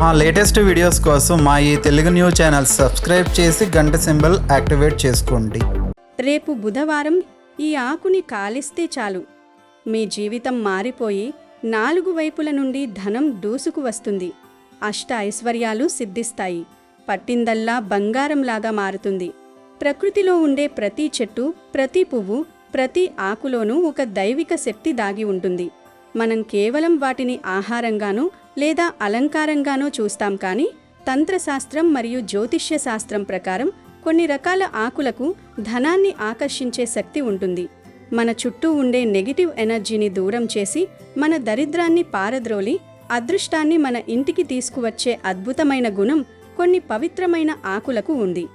మా latest videos కోసం మా ఈ తెలుగు న్యూస్ ఛానల్ సబ్స్క్రైబ్ చేసి గంట సింబల్ యాక్టివేట్ చేసుకోండి. రేపు బుధవారం ఈ ఆకుని కాలిస్తే చాలు, మీ జీవితం మారిపోయి 4 వైపుల నుండి ధనం దూసుకు వస్తుంది. అష్ట ఐశ్వర్యాలు సిద్ధిస్తాయి. పట్టిందల్లా బంగారంలాగా మారుతుంది. ప్రకృతిలో ఉండే ప్రతి చెట్టు, ప్రతి పువ్వు, ప్రతి ఆకులోనూ ఒక దైవిక శక్తి దాగి ఉంటుంది. మనం కేవలం వాటిని ఆహారంగానో లేదా అలంకారంగానో చూస్తాం, కానీ తంత్రశాస్త్రం మరియు జ్యోతిష్య శాస్త్రం ప్రకారం కొన్ని రకాల ఆకులకు ధనాన్ని ఆకర్షించే శక్తి ఉంటుంది. మన చుట్టూ ఉండే నెగిటివ్ ఎనర్జీని దూరం చేసి మన దరిద్రాన్ని పారద్రోలి అదృష్టాన్ని మన ఇంటికి తీసుకువచ్చే అద్భుతమైన గుణం కొన్ని పవిత్రమైన ఆకులకు ఉంది.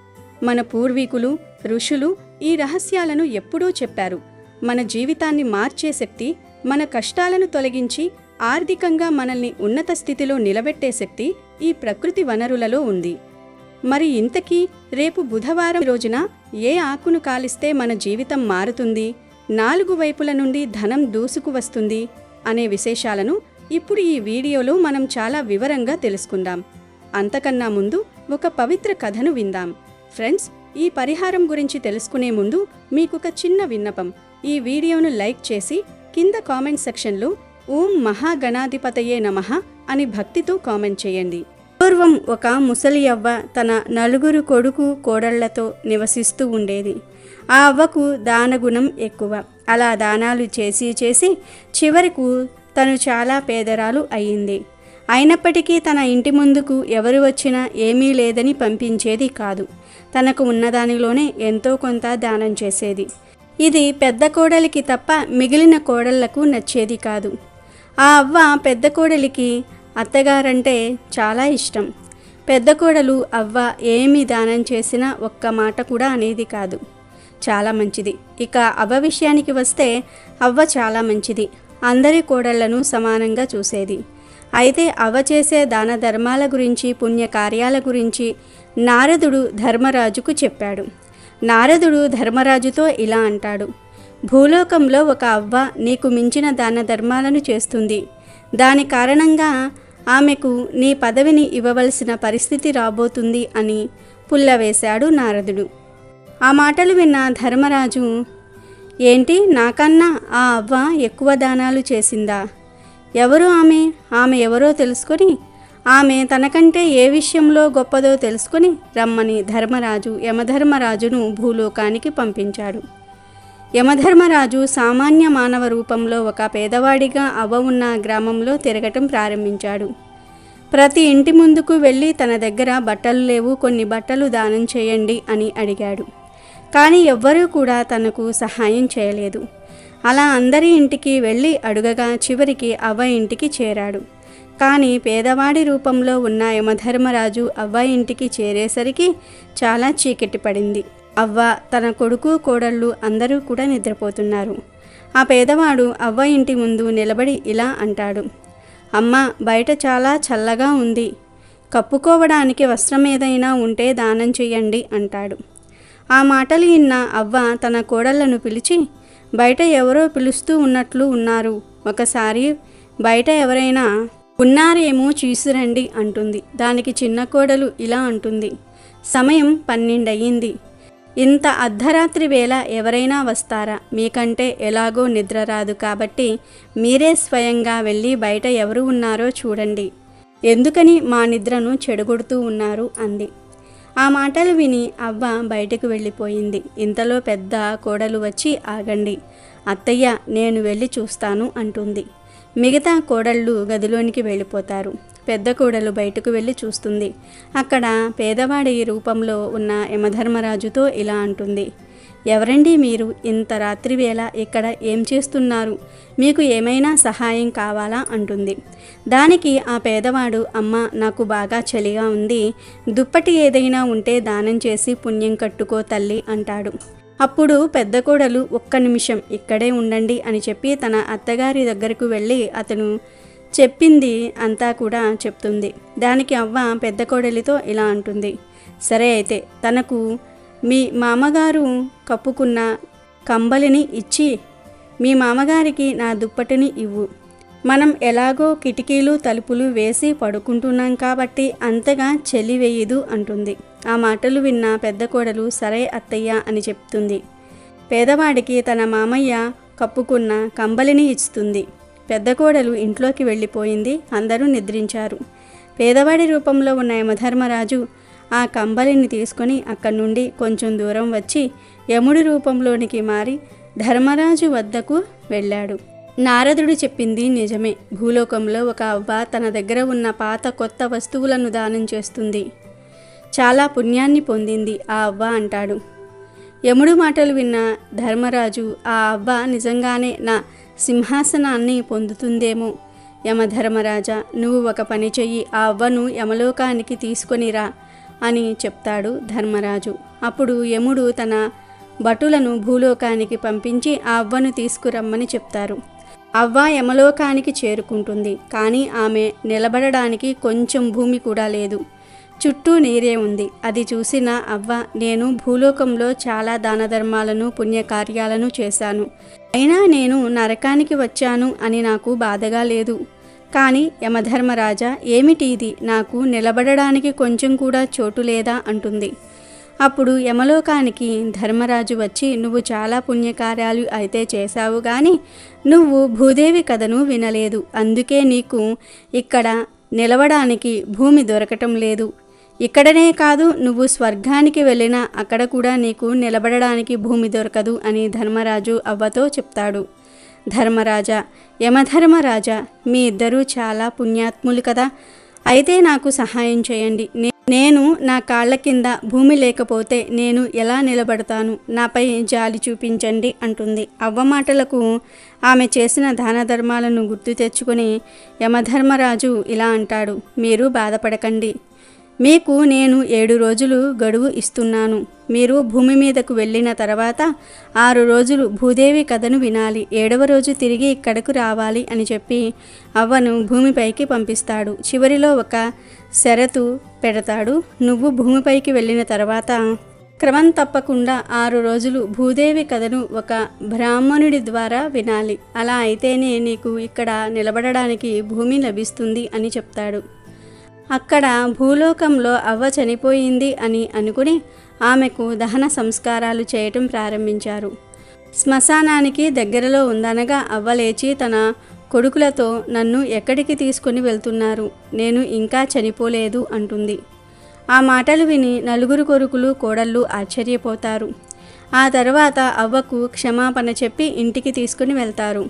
మన పూర్వీకులు, ఋషులు ఈ రహస్యాలను ఎప్పుడూ చెప్పారు. మన జీవితాన్ని మార్చే శక్తి, మన కష్టాలను తొలగించి ఆర్థికంగా మనల్ని ఉన్నత స్థితిలో నిలబెట్టే శక్తి ఈ ప్రకృతి వనరులలో ఉంది. మరి ఇంతకీ రేపు బుధవారం రోజున ఏ ఆకును కాలిస్తే మన జీవితం మారుతుంది, 4 వైపుల నుండి ధనం దూసుకు వస్తుంది అనే విశేషాలను ఇప్పుడు ఈ వీడియోలో మనం చాలా వివరంగా తెలుసుకుందాం. అంతకన్నా ముందు ఒక పవిత్ర కథను విందాం. ఫ్రెండ్స్, ఈ పరిహారం గురించి తెలుసుకునే ముందు మీకొక చిన్న విన్నపం. ఈ వీడియోను లైక్ చేసి కింద కామెంట్ సెక్షన్లో ఓం మహాగణాధిపతయే నమః అని భక్తితో కామెంట్ చేయండి. పూర్వం ఒక ముసలి అవ్వ తన 4 కొడుకు కోడళ్లతో నివసిస్తూ ఉండేది. ఆ అవ్వకు దానగుణం ఎక్కువ. అలా దానాలు చేసి చేసి చివరకు తను చాలా పేదరాలు అయ్యింది. అయినప్పటికీ తన ఇంటి ముందుకు ఎవరు వచ్చినా ఏమీ లేదని పంపించేది కాదు. తనకు ఉన్నదానిలోనే ఎంతో కొంత దానం చేసేది. ఇది పెద్ద కోడలికి తప్ప మిగిలిన కోడళ్లకు నచ్చేది కాదు. ఆ అవ్వ పెద్ద కోడలికి అత్తగారంటే చాలా ఇష్టం. పెద్ద కోడలు అవ్వ ఏమి దానం చేసినా ఒక్క మాట కూడా అనేది కాదు. చాలా మంచిది. ఇక అవ్వ విషయానికి వస్తే అవ్వ చాలా మంచిది. అందరి కోడళ్లను సమానంగా చూసేది. అయితే అవ్వ చేసే దాన ధర్మాల గురించి, పుణ్యకార్యాల గురించి నారదుడు ధర్మరాజుకు చెప్పాడు. నారదుడు ధర్మరాజుతో ఇలా అంటాడు: భూలోకంలో ఒక అవ్వ నీకు మించిన దాన ధర్మాలను చేస్తుంది. దాని కారణంగా ఆమెకు నీ పదవిని ఇవ్వవలసిన పరిస్థితి రాబోతుంది అని పుల్లవేశాడు నారదుడు. ఆ మాటలు విన్న ధర్మరాజు, ఏంటి, నాకన్నా ఆ అవ్వ ఎక్కువ దానాలు చేసిందా? ఎవరు ఆమె ఎవరో తెలుసుకొని, ఆమె తనకంటే ఏ విషయంలో గొప్పదో తెలుసుకొని రమ్మని ధర్మరాజు యమధర్మరాజును భూలోకానికి పంపించాడు. యమధర్మరాజు సామాన్య మానవ రూపంలో ఒక పేదవాడిగా అవ్వ ఉన్న గ్రామంలో తిరగటం ప్రారంభించాడు. ప్రతి ఇంటి ముందుకు వెళ్ళి తన దగ్గర బట్టలు లేవు, కొన్ని బట్టలు దానం చేయండి అని అడిగాడు. కానీ ఎవ్వరూ కూడా తనకు సహాయం చేయలేదు. అలా అందరి ఇంటికి వెళ్ళి అడుగగా చివరికి అవ్వ ఇంటికి చేరాడు. కానీ పేదవాడి రూపంలో ఉన్న యమధర్మరాజు అవ్వ ఇంటికి చేరేసరికి చాలా చీకటి పడింది. అవ్వ, తన కొడుకు, కోడళ్ళు అందరూ కూడా నిద్రపోతున్నారు. ఆ పేదవాడు అవ్వ ఇంటి ముందు నిలబడి ఇలా అంటాడు: అమ్మ, బయట చాలా చల్లగా ఉంది. కప్పుకోవడానికి వస్త్రం ఏదైనా ఉంటే దానం చెయ్యండి అంటాడు. ఆ మాటలు విన్న అవ్వ తన కోడళ్లను పిలిచి, బయట ఎవరో పిలుస్తూ ఉన్నట్లు ఉన్నారు, ఒకసారి బయట ఎవరైనా ఉన్నారేమో చూసిరండి అంటుంది. దానికి చిన్న కోడలు ఇలా అంటుంది: సమయం 12 అయ్యింది. ఇంత అర్ధరాత్రి వేళ ఎవరైనా వస్తారా? మీకంటే ఎలాగో నిద్ర రాదు కాబట్టి మీరే స్వయంగా వెళ్ళి బయట ఎవరు ఉన్నారో చూడండి. ఎందుకని మా నిద్రను చెడగొడుతూ ఉన్నారు అంది. ఆ మాటలు విని అవ్వ బయటకు వెళ్ళిపోయింది. ఇంతలో పెద్ద కోడలు వచ్చి, ఆగండి అత్తయ్య, నేను వెళ్ళి చూస్తాను అంటుంది. మిగతా కోడళ్ళు గదిలోనికి వెళ్ళిపోతారు. పెద్ద కోడలు బయటకు వెళ్ళి చూస్తుంది. అక్కడ పేదవాడి రూపంలో ఉన్న యమధర్మరాజుతో ఇలా అంటుంది: ఎవరండి మీరు? ఇంత రాత్రి వేళ ఇక్కడ ఏం చేస్తున్నారు? మీకు ఏమైనా సహాయం కావాలా అంటుంది. దానికి ఆ పేదవాడు, అమ్మ, నాకు బాగా చలిగా ఉంది, దుప్పటి ఏదైనా ఉంటే దానం చేసి పుణ్యం కట్టుకో తల్లి అంటాడు. అప్పుడు పెద్ద కోడలు, ఒక్క నిమిషం ఇక్కడే ఉండండి అని చెప్పి తన అత్తగారి దగ్గరకు వెళ్ళి అతను చెప్పింది అంతా కూడా చెప్తుంది. దానికి అవ్వ పెద్ద కోడలితో ఇలా అంటుంది: సరే అయితే తనకు మీ మామగారు కప్పుకున్న కంబలిని ఇచ్చి మీ మామగారికి నా దుప్పటిని ఇవ్వు. మనం ఎలాగో కిటికీలు తలుపులు వేసి పడుకుంటున్నాం కాబట్టి అంతగా చలి వేయదు అంటుంది. ఆ మాటలు విన్న పెద్ద కోడలు సరే అత్తయ్య అని చెప్తుంది. పేదవాడికి తన మామయ్య కప్పుకున్న కంబలిని ఇస్తుంది. పెద్ద కోడలు ఇంట్లోకి వెళ్ళిపోయింది. అందరూ నిద్రించారు. పేదవాడి రూపంలో ఉన్న యమధర్మరాజు ఆ కంబలిని తీసుకొని అక్కడి నుండి కొంచెం దూరం వచ్చి యముడి రూపంలోనికి మారి ధర్మరాజు వద్దకు వెళ్ళాడు. నారదుడు చెప్పింది నిజమే. భూలోకంలో ఒక అవ్వ తన దగ్గర ఉన్న పాత కొత్త వస్తువులను దానం చేస్తుంది. చాలా పుణ్యాన్ని పొందింది ఆ అవ్వ అంటాడు. యముడు మాటలు విన్న ధర్మరాజు ఆ అవ్వ నిజంగానే నా సింహాసనాన్ని పొందుతుందేమో. యమధర్మరాజా, నువ్వు ఒక పని చెయ్యి, ఆ అవ్వను యమలోకానికి తీసుకొనిరా అని చెప్తాడు ధర్మరాజు. అప్పుడు యముడు తన భటులను భూలోకానికి పంపించి ఆ అవ్వను తీసుకురమ్మని చెప్తారు. అవ్వ యమలోకానికి చేరుకుంటుంది. కానీ ఆమె నిలబడడానికి కొంచెం భూమి కూడా లేదు. చుట్టూ నీరే ఉంది. అది చూసిన అవ్వ, నేను భూలోకంలో చాలా దాన ధర్మాలను పుణ్యకార్యాలను చేశాను, అయినా నేను నరకానికి వచ్చాను అని నాకు బాధగా లేదు. కానీ యమధర్మరాజా, ఏమిటి ఇది? నాకు నిలబడడానికి కొంచెం కూడా చోటు లేదా అంటుంది. అప్పుడు యమలోకానికి ధర్మరాజు వచ్చి, నువ్వు చాలా పుణ్యకార్యాలు అయితే చేశావు, కానీ నువ్వు భూదేవి కథను వినలేదు. అందుకే నీకు ఇక్కడ నిలవడానికి భూమి దొరకటం లేదు. ఇక్కడనే కాదు, నువ్వు స్వర్గానికి వెళ్ళినా అక్కడ కూడా నీకు నిలబడడానికి భూమి దొరకదు అని ధర్మరాజు అవ్వతో చెప్తాడు. ధర్మరాజా, యమధర్మరాజా, మీ ఇద్దరూ చాలా పుణ్యాత్ములు కదా, అయితే నాకు సహాయం చేయండి. నేను నా కాళ్ళ కింద భూమి లేకపోతే నేను ఎలా నిలబడతాను? నాపై జాలి చూపించండి అంటుంది. అవ్వ మాటలకు ఆమె చేసిన దాన ధర్మాలను గుర్తు తెచ్చుకొని యమధర్మరాజు ఇలా అంటాడు, మీరు బాధపడకండి. మీకు నేను 7 రోజులు గడువు ఇస్తున్నాను. మీరు భూమి మీదకు వెళ్ళిన తర్వాత 6 రోజులు భూదేవి కథను వినాలి. 7వ రోజు తిరిగి ఇక్కడకు రావాలి అని చెప్పి అవ్వను భూమిపైకి పంపిస్తాడు. చివరిలో ఒక షరతు పెడతాడు. నువ్వు భూమిపైకి వెళ్ళిన తర్వాత క్రమం తప్పకుండా 6 రోజులు భూదేవి కథను ఒక బ్రాహ్మణుడి ద్వారా వినాలి. అలా అయితేనే నీకు ఇక్కడ నిలబడడానికి భూమి లభిస్తుంది అని చెప్తాడు. అక్కడ భూలోకంలో అవ్వ చనిపోయింది అని అనుకుని ఆమెకు దహన సంస్కారాలు చేయటం ప్రారంభించారు. శ్మశానానికి దగ్గరలో ఉందనగా అవ్వ లేచి తన కొడుకులతో, నన్ను ఎక్కడికి తీసుకొని వెళ్తున్నారు? నేను ఇంకా చనిపోలేదు అంటుంది. ఆ మాటలు విని 4 కొడుకులు కోడళ్ళు ఆశ్చర్యపోతారు. ఆ తర్వాత అవ్వకు క్షమాపణ చెప్పి ఇంటికి తీసుకుని వెళ్తారు.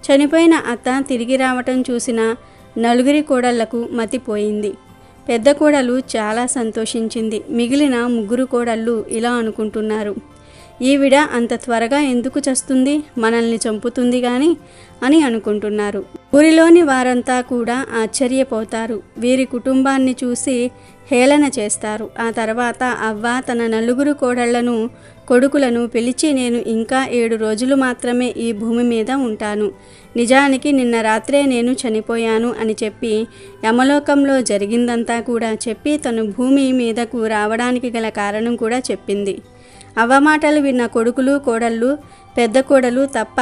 చనిపోయిన అత్త తిరిగి రావటం చూసిన 4 కోడళ్లకు మతిపోయింది. పెద్ద కోడలు చాలా సంతోషించింది. మిగిలిన 3 కోడళ్ళు ఇలా అనుకుంటున్నారు, ఈవిడ అంత త్వరగా ఎందుకు చస్తుంది? మనల్ని చంపుతుంది గాని అని అనుకుంటున్నారు. ఊరిలోని వారంతా కూడా ఆశ్చర్యపోతారు. వీరి కుటుంబాన్ని చూసి హేళన చేస్తారు. ఆ తర్వాత అవ్వ తన 4 కోడళ్లను కొడుకులను పిలిచి, నేను ఇంకా 7 రోజులు మాత్రమే ఈ భూమి మీద ఉంటాను. నిజానికి నిన్న రాత్రే నేను చనిపోయాను అని చెప్పి యమలోకంలో జరిగిందంతా కూడా చెప్పి తను భూమి మీదకు రావడానికి గల కారణం కూడా చెప్పింది. అవ్వ మాటలు విన్న కొడుకులు కోడళ్ళు, పెద్ద కోడలు తప్ప,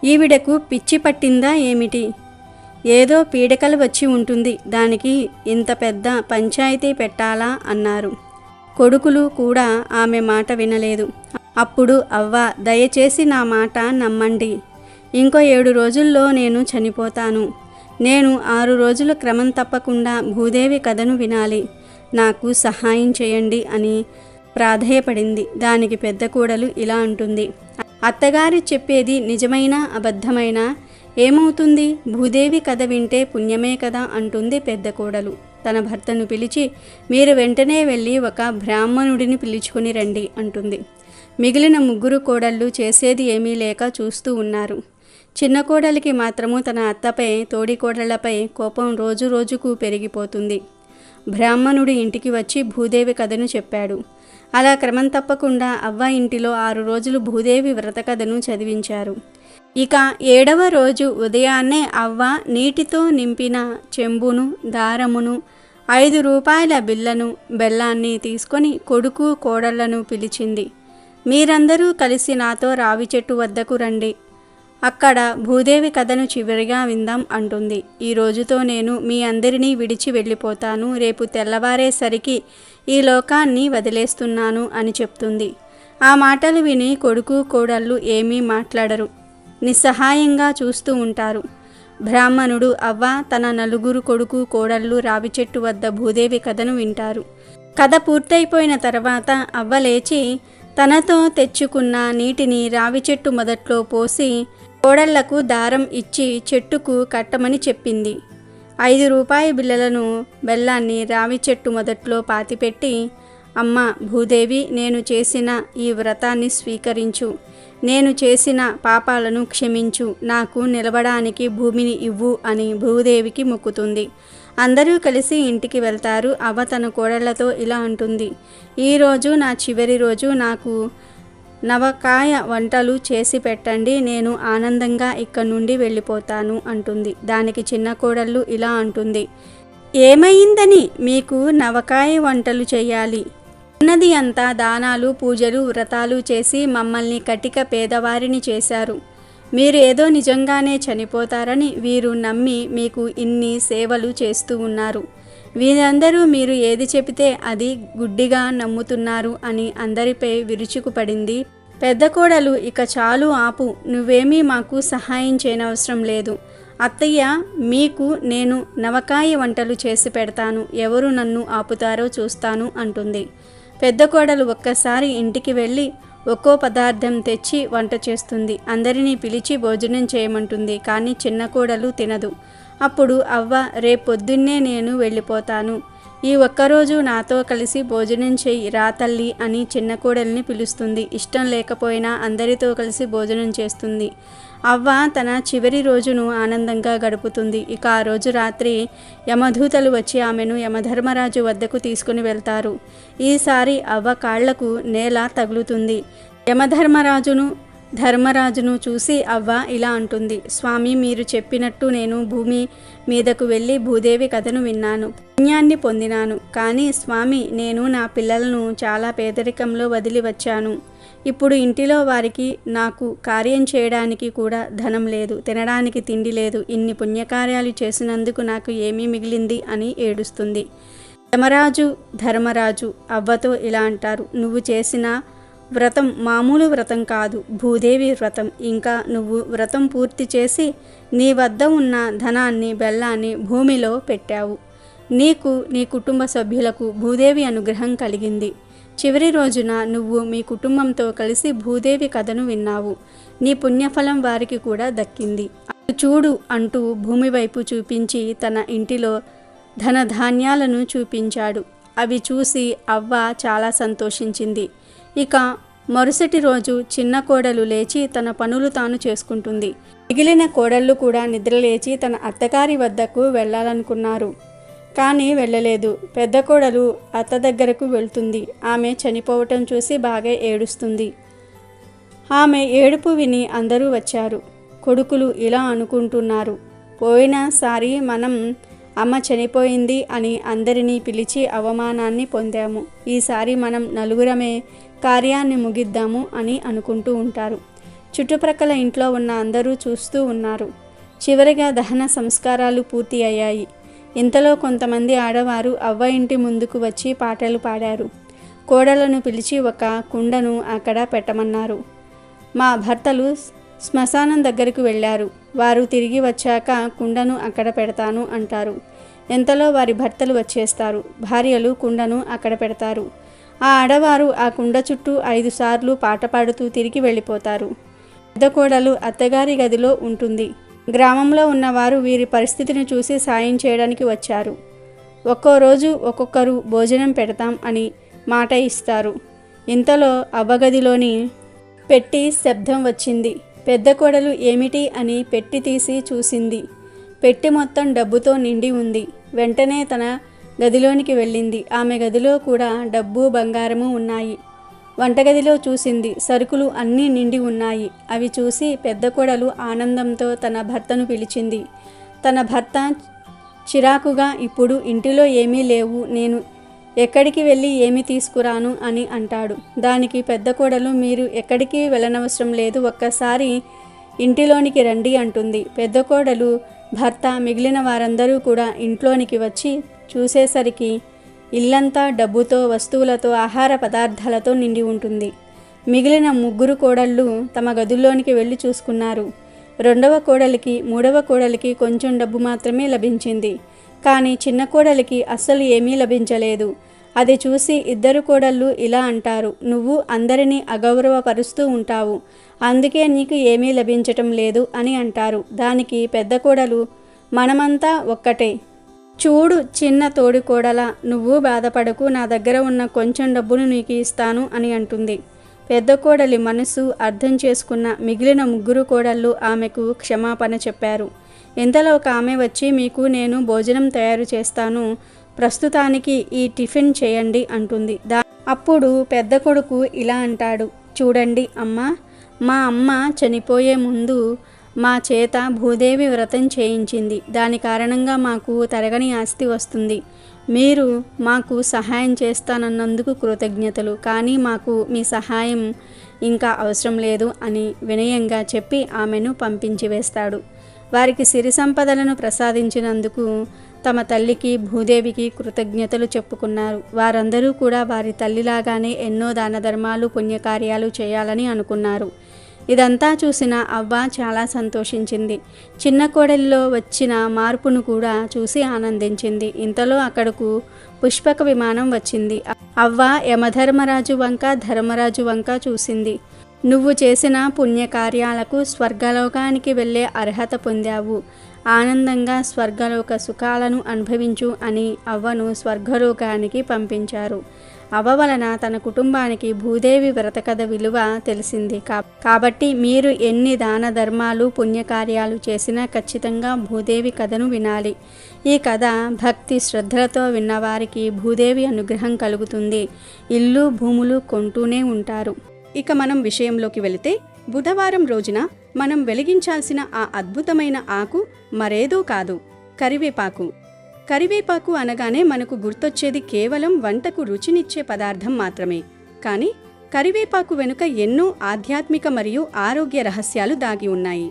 ఈవిడకు పిచ్చి పట్టిందా ఏమిటి? ఏదో పీడకలు వచ్చి ఉంటుంది, దానికి ఇంత పెద్ద పంచాయతీ పెట్టాలా అన్నారు. కొడుకులు కూడా ఆమె మాట వినలేదు. అప్పుడు అవ్వ, దయచేసి నా మాట నమ్మండి. ఇంకో 7 రోజుల్లో నేను చనిపోతాను. నేను 6 రోజులు క్రమం తప్పకుండా భూదేవి కథను వినాలి. నాకు సహాయం చేయండి అని ప్రాధేయపడింది. దానికి పెద్ద కోడలు ఇలా అంటుంది, అత్తగారు చెప్పేది నిజమైనా అబద్ధమైనా ఏమవుతుంది? భూదేవి కథ వింటే పుణ్యమే కదా అంటుంది పెద్ద కోడలు. తన భర్తను పిలిచి, మీరు వెంటనే వెళ్ళి ఒక బ్రాహ్మణుడిని పిలుచుకుని రండి అంటుంది. మిగిలిన 3 కోడళ్ళు చేసేది ఏమీ లేక చూస్తూ ఉన్నారు. చిన్న కోడలికి మాత్రము తన అత్తపై, తోడి కోడళ్లపై కోపం రోజు రోజుకు పెరిగిపోతుంది. బ్రాహ్మణుడు ఇంటికి వచ్చి భూదేవి కథను చెప్పాడు. అలా క్రమం తప్పకుండా అవ్వ ఇంటిలో 6 రోజులు భూదేవి వ్రత కథను చదివించారు. ఇక 7వ రోజు ఉదయాన్నే అవ్వ నీటితో నింపిన చెంబును, దారమును, 5 రూపాయల బిళ్ళను, బెల్లాన్ని తీసుకొని కొడుకు కోడళ్లను పిలిచింది. మీరందరూ కలిసి నాతో రావి చెట్టు వద్దకు రండి. అక్కడ భూదేవి కథను చివరిగా విందాం అంటుంది. ఈ రోజుతో నేను మీ అందరినీ విడిచి వెళ్ళిపోతాను. రేపు తెల్లవారేసరికి ఈ లోకాన్ని వదిలేస్తున్నాను అని చెప్తుంది. ఆ మాటలు విని కొడుకు కోడళ్ళు ఏమీ మాట్లాడరు. నిస్సహాయంగా చూస్తూ ఉంటారు. బ్రాహ్మణుడు అవ్వ తన నలుగురు కొడుకు కోడళ్ళు రావి చెట్టు వద్ద భూదేవి కథను వింటారు. కథ పూర్తయిపోయిన తర్వాత అవ్వ లేచి తనతో తెచ్చుకున్న నీటిని రావి చెట్టు మొదట్లో పోసి కోడళ్లకు దారం ఇచ్చి చెట్టుకు కట్టమని చెప్పింది. 5 రూపాయి బిళ్ళలను బెల్లాన్ని రావి చెట్టు మొదట్లో పాతిపెట్టి, అమ్మ భూదేవి, నేను చేసిన ఈ వ్రతాన్ని స్వీకరించు, నేను చేసిన పాపాలను క్షమించు, నాకు నిలబడానికి భూమిని ఇవ్వు అని భూదేవికి మొక్కుతుంది. అందరూ కలిసి ఇంటికి వెళ్తారు. అవ్వ తన కోడళ్లతో ఇలా అంటుంది, ఈరోజు నా చివరి రోజు, నాకు నవకాయ వంటలు చేసి పెట్టండి, నేను ఆనందంగా ఇక్కడి నుండి వెళ్ళిపోతాను అంటుంది. దానికి చిన్న కోడళ్ళు ఇలా అంటుంది, ఏమైందని మీకు నవకాయ వంటలు చేయాలి? ఉన్నది అంతా దానాలు పూజలు వ్రతాలు చేసి మమ్మల్ని కటిక పేదవారిని చేశారు. మీరు ఏదో నిజంగానే చనిపోతారని వీరు నమ్మి మీకు ఇన్ని సేవలు చేస్తూ ఉన్నారు. వీరందరూ మీరు ఏది చెబితే అది గుడ్డిగా నమ్ముతున్నారు అని అందరిపై విరుచుకుపడింది. పెద్ద కోడలు, ఇక చాలు ఆపు, నువ్వేమీ మాకు సహాయం చేయనవసరం లేదు. అత్తయ్య, మీకు నేను నవకాయ వంటలు చేసి పెడతాను, ఎవరు నన్ను ఆపుతారో చూస్తాను అంటుంది. పెద్ద కోడలు ఒక్కసారి ఇంటికి వెళ్ళి ఒక్కో పదార్థం తెచ్చి వంట చేస్తుంది. అందరినీ పిలిచి భోజనం చేయమంటుంది. కానీ చిన్న కోడలు తినదు. అప్పుడు అవ్వ, రేపొద్దున్నే నేను వెళ్ళిపోతాను, ఈ ఒక్కరోజు నాతో కలిసి భోజనం చెయ్యి రా తల్లి అని చిన్న కోడల్ని పిలుస్తుంది. ఇష్టం లేకపోయినా అందరితో కలిసి భోజనం చేస్తుంది. అవ్వ తన చివరి రోజును ఆనందంగా గడుపుతుంది. ఇక ఆ రోజు రాత్రి యమదూతలు వచ్చి ఆమెను యమధర్మరాజు వద్దకు తీసుకుని వెళ్తారు. ఈసారి అవ్వ కాళ్లకు నేల తగులుతుంది. ధర్మరాజును చూసి అవ్వ ఇలా అంటుంది, స్వామి, మీరు చెప్పినట్టు నేను భూమి మీదకు వెళ్ళి భూదేవి కథను విన్నాను, పుణ్యాన్ని పొందినాను. కానీ స్వామి, నేను నా పిల్లలను చాలా పేదరికంలో వదిలి వచ్చాను. ఇప్పుడు ఇంటిలో వారికి నాకు కార్యం చేయడానికి కూడా ధనం లేదు, తినడానికి తిండి లేదు. ఇన్ని పుణ్యకార్యాలు చేసినందుకు నాకు ఏమీ మిగిలింది అని ఏడుస్తుంది. ధర్మరాజు అవ్వతో ఇలా అంటారు, నువ్వు చేసిన వ్రతం మామూలు వ్రతం కాదు, భూదేవి వ్రతం. ఇంకా నువ్వు వ్రతం పూర్తి చేసి నీ వద్ద ఉన్న ధనాన్ని బెల్లాన్ని భూమిలో పెట్టావు. నీకు నీ కుటుంబ సభ్యులకు భూదేవి అనుగ్రహం కలిగింది. చివరి రోజున నువ్వు మీ కుటుంబంతో కలిసి భూదేవి కథను విన్నావు. నీ పుణ్యఫలం వారికి కూడా దక్కింది. చూడు అంటూ భూమి వైపు చూపించి తన ఇంటిలో ధనధాన్యాలను చూపించాడు. అవి చూసి అవ్వ చాలా సంతోషించింది. ఇక మరుసటి రోజు చిన్న కోడలు లేచి తన పనులు తాను చేసుకుంటుంది. మిగిలిన కోడళ్ళు కూడా నిద్రలేచి తన అత్తగారి వద్దకు వెళ్ళాలనుకున్నారు. కానీ వెళ్ళలేదు. పెద్ద కోడలు అత్త దగ్గరకు వెళ్తుంది. ఆమె చనిపోవటం చూసి బాగా ఏడుస్తుంది. ఆమె ఏడుపు విని అందరూ వచ్చారు. కొడుకులు ఇలా అనుకుంటున్నారు, పోయినసారి మనం అమ్మ చనిపోయింది అని అందరినీ పిలిచి అవమానాన్ని పొందాము. ఈసారి మనం నలుగురమే కార్యాన్ని ముగిద్దాము అని అనుకుంటూ ఉంటారు. చుట్టుప్రక్కల ఇంట్లో ఉన్న అందరూ చూస్తూ ఉన్నారు. చివరిగా దహన సంస్కారాలు పూర్తి అయ్యాయి. ఇంతలో కొంతమంది ఆడవారు అవ్వ ఇంటి ముందుకు వచ్చి పాటలు పాడారు. కోడలను పిలిచి ఒక కుండను అక్కడ పెట్టమన్నారు. మా భర్తలు శ్మశానం దగ్గరకు వెళ్ళారు, వారు తిరిగి వచ్చాక కుండను అక్కడ పెడతాను అంటారు. ఎంతలో వారి భర్తలు వచ్చేస్తారు. భార్యలు కుండను అక్కడ పెడతారు. ఆ ఆడవారు ఆ కుండ చుట్టూ 5 సార్లు పాట పాడుతూ తిరిగి వెళ్ళిపోతారు. పెద్ద కోడలు అత్తగారి గదిలో ఉంటుంది. గ్రామంలో ఉన్నవారు వీరి పరిస్థితిని చూసి సాయం చేయడానికి వచ్చారు. ఒక్కో రోజు ఒక్కొక్కరు భోజనం పెడతాం అని మాట ఇస్తారు. ఇంతలో అవ్వగదిలోని పెట్టి శబ్దం వచ్చింది. పెద్ద కోడలు ఏమిటి అని పెట్టి తీసి చూసింది. పెట్టి మొత్తం డబ్బుతో నిండి ఉంది. వెంటనే తన గదిలోనికి వెళ్ళింది. ఆమె గదిలో కూడా డబ్బు బంగారము ఉన్నాయి. వంటగదిలో చూసింది. సరుకులు అన్నీ నిండి ఉన్నాయి. అవి చూసి పెద్ద కోడలు ఆనందంతో తన భర్తను పిలిచింది. తన భర్త చిరాకుగా, ఇప్పుడు ఇంటిలో ఏమీ లేవు, నేను ఎక్కడికి వెళ్ళి ఏమి తీసుకురాను అని అంటాడు. దానికి పెద్ద కోడలు, మీరు ఎక్కడికి వెళ్ళనవసరం లేదు, ఒక్కసారి ఇంటిలోనికి రండి అంటుంది. పెద్ద కోడలు, భర్త, మిగిలిన వారందరూ కూడా ఇంట్లోనికి వచ్చి చూసేసరికి ఇల్లంతా డబ్బుతో, వస్తువులతో, ఆహార పదార్థాలతో నిండి ఉంటుంది. మిగిలిన ముగ్గురు కోడళ్ళు తమ గదుల్లోనికి వెళ్ళి చూసుకున్నారు. రెండవ కోడలికి, మూడవ కోడలికి కొంచెం డబ్బు మాత్రమే లభించింది. కానీ చిన్న కోడలికి అస్సలు ఏమీ లభించలేదు. అది చూసి ఇద్దరు కోడళ్ళు ఇలా అంటారు, నువ్వు అందరినీ అగౌరవపరుస్తూ ఉంటావు, అందుకే నీకు ఏమీ లభించటం లేదు అని అంటారు. దానికి పెద్ద కోడలు, మనమంతా ఒక్కటే, చూడు చిన్న తోడి కోడలా, నువ్వు బాధపడకు, నా దగ్గర ఉన్న కొంచెం డబ్బును నీకు ఇస్తాను అని అంటుంది. పెద్ద కోడలి మనసు అర్థం చేసుకున్న మిగిలిన ముగ్గురు కోడళ్ళు ఆమెకు క్షమాపణ చెప్పారు. ఇంతలో ఒక ఆమె వచ్చి, మీకు నేను భోజనం తయారు చేస్తాను, ప్రస్తుతానికి ఈ టిఫిన్ చేయండి అంటుంది. అప్పుడు పెద్ద కొడుకు ఇలా అంటాడు, చూడండి అమ్మా, మా అమ్మ చనిపోయే ముందు మా చేత భూదేవి వ్రతం చేయించింది. దాని కారణంగా మాకు తరగని ఆస్తి వస్తుంది. మీరు మాకు సహాయం చేస్తానన్నందుకు కృతజ్ఞతలు, కానీ మాకు మీ సహాయం ఇంకా అవసరం లేదు అని వినయంగా చెప్పి ఆమెను పంపించి వేస్తాడు. వారికి సిరి సంపదలను ప్రసాదించినందుకు తమ తల్లికి, భూదేవికి కృతజ్ఞతలు చెప్పుకున్నారు. వారందరూ కూడా వారి తల్లిలాగానే ఎన్నో దాన ధర్మాలు, పుణ్యకార్యాలు చేయాలని అనుకున్నారు. ఇదంతా చూసిన అవ్వ చాలా సంతోషించింది. చిన్న కోడలిలో వచ్చిన మార్పును కూడా చూసి ఆనందించింది. ఇంతలో అక్కడకు పుష్పక విమానం వచ్చింది. అవ్వ యమధర్మరాజు వంక, ధర్మరాజు వంక చూసింది. నువ్వు చేసిన పుణ్యకార్యాలకు స్వర్గలోకానికి వెళ్ళే అర్హత పొందావు, ఆనందంగా స్వర్గలోక సుఖాలను అనుభవించు అని అవ్వను స్వర్గలోకానికి పంపించారు. అవ్వ వలన తన కుటుంబానికి భూదేవి వ్రత కథ విలువ తెలిసింది. కాబట్టి మీరు ఎన్ని దాన ధర్మాలు, పుణ్యకార్యాలు చేసినా ఖచ్చితంగా భూదేవి కథను వినాలి. ఈ కథ భక్తి శ్రద్ధలతో విన్నవారికి భూదేవి అనుగ్రహం కలుగుతుంది. ఇల్లు, భూములు కొంటూనే ఉంటారు. ఇక మనం విషయంలోకి వెళితే, బుధవారం రోజున మనం వెలిగించాల్సిన ఆ అద్భుతమైన ఆకు మరేదో కాదు, కరివేపాకు. కరివేపాకు అనగానే మనకు గుర్తొచ్చేది కేవలం వంటకు రుచినిచ్చే పదార్థం మాత్రమే. కానీ కరివేపాకు వెనుక ఎన్నో ఆధ్యాత్మిక మరియు ఆరోగ్య రహస్యాలు దాగి ఉన్నాయి.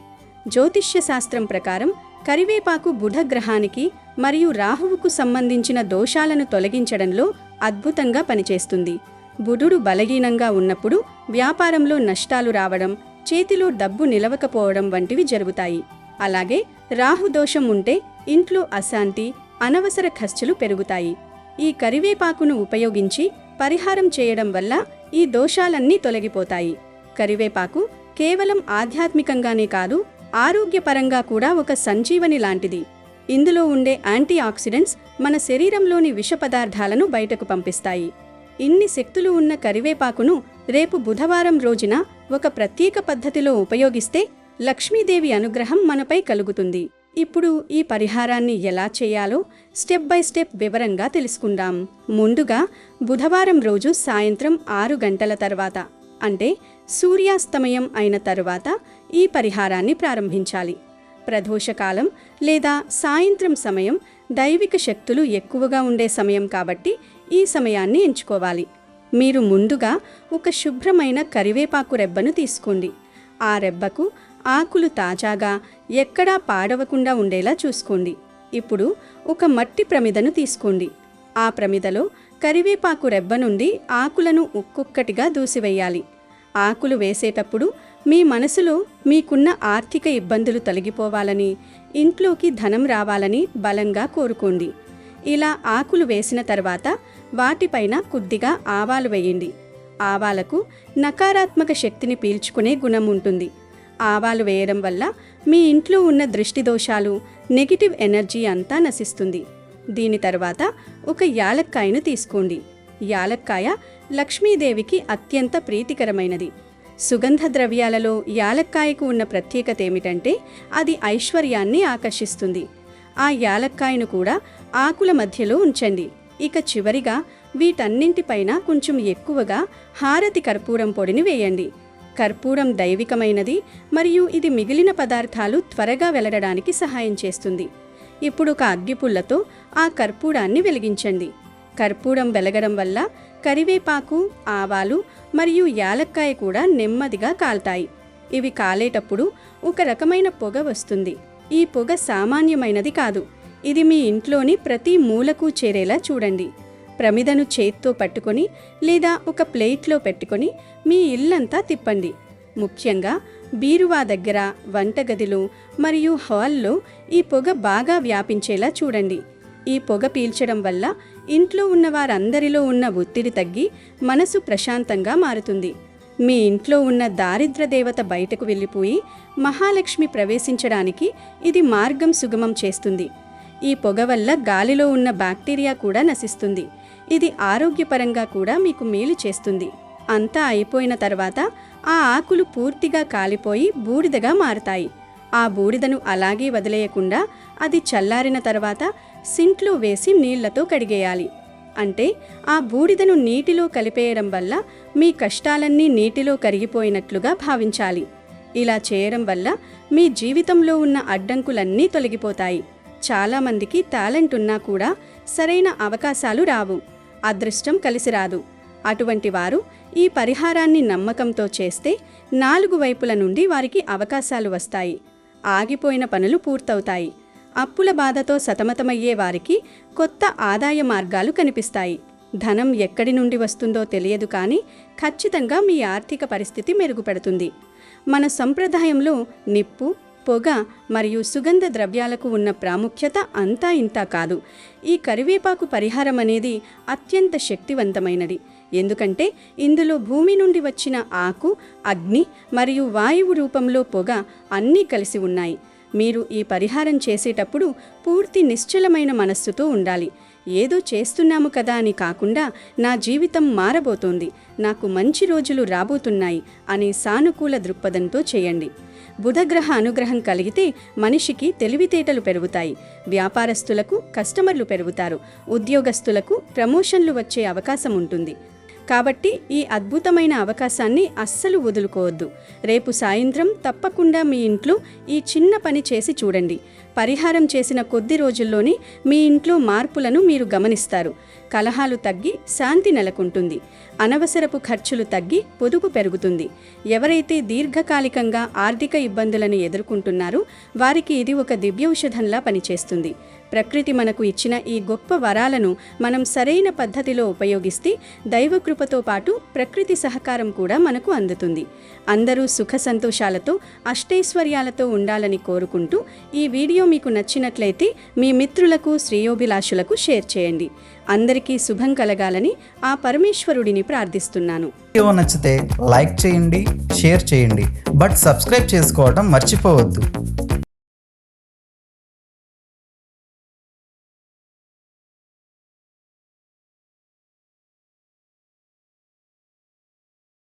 జ్యోతిష్య శాస్త్రం ప్రకారం కరివేపాకు బుధగ్రహానికి మరియు రాహువుకు సంబంధించిన దోషాలను తొలగించడంలో అద్భుతంగా పనిచేస్తుంది. బుధుడు బలహీనంగా ఉన్నప్పుడు వ్యాపారంలో నష్టాలు రావడం, చేతిలో డబ్బు నిలవకపోవడం వంటివి జరుగుతాయి. అలాగే రాహుదోషం ఉంటే ఇంట్లో అశాంతి, అనవసర ఖర్చులు పెరుగుతాయి. ఈ కరివేపాకును ఉపయోగించి పరిహారం చేయడం వల్ల ఈ దోషాలన్నీ తొలగిపోతాయి. కరివేపాకు కేవలం ఆధ్యాత్మికంగానే కాదు, ఆరోగ్యపరంగా కూడా ఒక సంజీవని లాంటిది. ఇందులో ఉండే యాంటీ ఆక్సిడెంట్స్ మన శరీరంలోని విష పదార్థాలను బయటకు పంపిస్తాయి. ఇన్ని శక్తులు ఉన్న కరివేపాకును రేపు బుధవారం రోజున ఒక ప్రత్యేక పద్ధతిలో ఉపయోగిస్తే లక్ష్మీదేవి అనుగ్రహం మనపై కలుగుతుంది. ఇప్పుడు ఈ పరిహారాన్ని ఎలా చేయాలో స్టెప్ బై స్టెప్ వివరంగా తెలుసుకుందాం. ముందుగా బుధవారం రోజు సాయంత్రం 6 గంటల తర్వాత, అంటే సూర్యాస్తమయం అయిన తరువాత ఈ పరిహారాన్ని ప్రారంభించాలి. ప్రదోషకాలం లేదా సాయంత్రం సమయం దైవిక శక్తులు ఎక్కువగా ఉండే సమయం కాబట్టి ఈ సమయాన్ని ఎంచుకోవాలి. మీరు ముందుగా ఒక శుభ్రమైన కరివేపాకు రెబ్బను తీసుకోండి. ఆ రెబ్బకు ఆకులు తాజాగా, ఎక్కడా పాడవకుండా ఉండేలా చూసుకోండి. ఇప్పుడు ఒక మట్టి ప్రమిదను తీసుకోండి. ఆ ప్రమిదలో కరివేపాకు రెబ్బ నుండి ఆకులను ఒక్కొక్కటిగా దూసివేయాలి. ఆకులు వేసేటప్పుడు మీ మనసులో మీకున్న ఆర్థిక ఇబ్బందులు తొలగిపోవాలని, ఇంట్లోకి ధనం రావాలని బలంగా కోరుకోండి. ఇలా ఆకులు వేసిన తర్వాత వాటిపైన కొద్దిగా ఆవాలు వేయండి. ఆవాలకు నకారాత్మక శక్తిని పీల్చుకునే గుణం ఉంటుంది. ఆవాలు వేయడం వల్ల మీ ఇంట్లో ఉన్న దృష్టి దోషాలు, నెగిటివ్ ఎనర్జీ అంతా నశిస్తుంది. దీని తర్వాత ఒక యాలక్కాయను తీసుకోండి. యాలక్కాయ లక్ష్మీదేవికి అత్యంత ప్రీతికరమైనది. సుగంధ ద్రవ్యాలలో యాలక్కాయకు ఉన్న ప్రత్యేకత ఏమిటంటే అది ఐశ్వర్యాన్ని ఆకర్షిస్తుంది. ఆ యాలక్కాయను కూడా ఆకుల మధ్యలో ఉంచండి. ఇక చివరిగా వీటన్నింటిపైన కొంచెం ఎక్కువగా హారతి కర్పూరం పొడిని వేయండి. కర్పూరం దైవికమైనది మరియు ఇది మిగిలిన పదార్థాలు త్వరగా వెలగడానికి సహాయం చేస్తుంది. ఇప్పుడు ఒక అగ్గిపుల్లతో ఆ కర్పూరాన్ని వెలిగించండి. కర్పూరం వెలగడం వల్ల కరివేపాకు, ఆవాలు మరియు యాలక్కాయ కూడా నెమ్మదిగా కాల్తాయి. ఇవి కాలేటప్పుడు ఒక రకమైన పొగ వస్తుంది. ఈ పొగ సామాన్యమైనది కాదు. ఇది మీ ఇంట్లోని ప్రతి మూలకు చేరేలా చూడండి. ప్రమిదను చేత్తో పట్టుకొని లేదా ఒక ప్లేట్లో పెట్టుకొని మీ ఇల్లంతా తిప్పండి. ముఖ్యంగా బీరువా దగ్గర, వంటగదిలో మరియు హాల్లో ఈ పొగ బాగా వ్యాపించేలా చూడండి. ఈ పొగ పీల్చడం వల్ల ఇంట్లో ఉన్న వారందరిలో ఉన్న ఒత్తిడి తగ్గి మనసు ప్రశాంతంగా మారుతుంది. మీ ఇంట్లో ఉన్న దారిద్ర్య దేవత బయటకు వెళ్ళిపోయి మహాలక్ష్మి ప్రవేశించడానికి ఇది మార్గం సుగమం చేస్తుంది. ఈ పొగ వల్ల గాలిలో ఉన్న బ్యాక్టీరియా కూడా నశిస్తుంది. ఇది ఆరోగ్యపరంగా కూడా మీకు మేలు చేస్తుంది. అంతా అయిపోయిన తర్వాత ఆ ఆకులు పూర్తిగా కాలిపోయి బూడిదగా మారతాయి. ఆ బూడిదను అలాగే వదిలేయకుండా అది చల్లారిన తర్వాత సింక్లో వేసి నీళ్లతో కడిగేయాలి. అంటే ఆ బూడిదను నీటిలో కలిపేయడం వల్ల మీ కష్టాలన్నీ నీటిలో కరిగిపోయినట్లుగా భావించాలి. ఇలా చేయడం వల్ల మీ జీవితంలో ఉన్న అడ్డంకులన్నీ తొలగిపోతాయి. చాలామందికి టాలెంట్ ఉన్నా కూడా సరైన అవకాశాలు రావు, అదృష్టం కలిసి రాదు. అటువంటి వారు ఈ పరిహారాన్ని నమ్మకంతో చేస్తే 4 వైపుల నుండి వారికి అవకాశాలు వస్తాయి. ఆగిపోయిన పనులు పూర్తవుతాయి. అప్పుల బాధతో సతమతమయ్యే వారికి కొత్త ఆదాయ మార్గాలు కనిపిస్తాయి. ధనం ఎక్కడి నుండి వస్తుందో తెలియదు, కానీ ఖచ్చితంగా మీ ఆర్థిక పరిస్థితి మెరుగుపడుతుంది. మన సంప్రదాయంలో నిప్పు, పొగ మరియు సుగంధ ద్రవ్యాలకు ఉన్న ప్రాముఖ్యత అంతా ఇంతా కాదు. ఈ కరివేపాకు పరిహారం అనేది అత్యంత శక్తివంతమైనది. ఎందుకంటే ఇందులో భూమి నుండి వచ్చిన ఆకు, అగ్ని మరియు వాయువు రూపంలో పొగ అన్నీ కలిసి ఉన్నాయి. మీరు ఈ పరిహారం చేసేటప్పుడు పూర్తి నిశ్చలమైన మనస్సుతో ఉండాలి. ఏదో చేస్తున్నాము కదా అని కాకుండా, నా జీవితం మారబోతోంది, నాకు మంచి రోజులు రాబోతున్నాయి అనే సానుకూల దృక్పథంతో చేయండి. బుధగ్రహ అనుగ్రహం కలిగితే మనిషికి తెలివితేటలు పెరుగుతాయి. వ్యాపారస్తులకు కస్టమర్లు పెరుగుతారు. ఉద్యోగస్తులకు ప్రమోషన్లు వచ్చే అవకాశం ఉంటుంది. కాబట్టి ఈ అద్భుతమైన అవకాశాన్ని అస్సలు వదులుకోవద్దు. రేపు సాయంత్రం తప్పకుండా మీ ఇంట్లో ఈ చిన్న పని చేసి చూడండి. పరిహారం చేసిన కొద్ది రోజుల్లోనే మీ ఇంట్లో మార్పులను మీరు గమనిస్తారు. కలహాలు తగ్గి శాంతి నెలకొంటుంది. అనవసరపు ఖర్చులు తగ్గి పొదుపు పెరుగుతుంది. ఎవరైతే దీర్ఘకాలికంగా ఆర్థిక ఇబ్బందులను ఎదుర్కొంటున్నారో వారికి ఇది ఒక దివ్యౌషధంలా పనిచేస్తుంది. ప్రకృతి మనకు ఇచ్చిన ఈ గొప్ప వరాలను మనం సరైన పద్ధతిలో ఉపయోగిస్తే దైవకృపతో పాటు ప్రకృతి సహకారం కూడా మనకు అందుతుంది. అందరూ సుఖ సంతోషాలతో, అష్టైశ్వర్యాలతో ఉండాలని కోరుకుంటూ ఈ వీడియో మీకు నచ్చినట్లయితే మీ మిత్రులకు, శ్రేయోభిలాషులకు షేర్ చేయండి. అందరికీ శుభం కలగాలని ఆ పరమేశ్వరుడిని ప్రార్థిస్తున్నాను. వీడియో నచ్చితే లైక్ చేయండి, షేర్ చేయండి, బట్ సబ్స్క్రైబ్ చేసుకోవడం మర్చిపోవద్దు.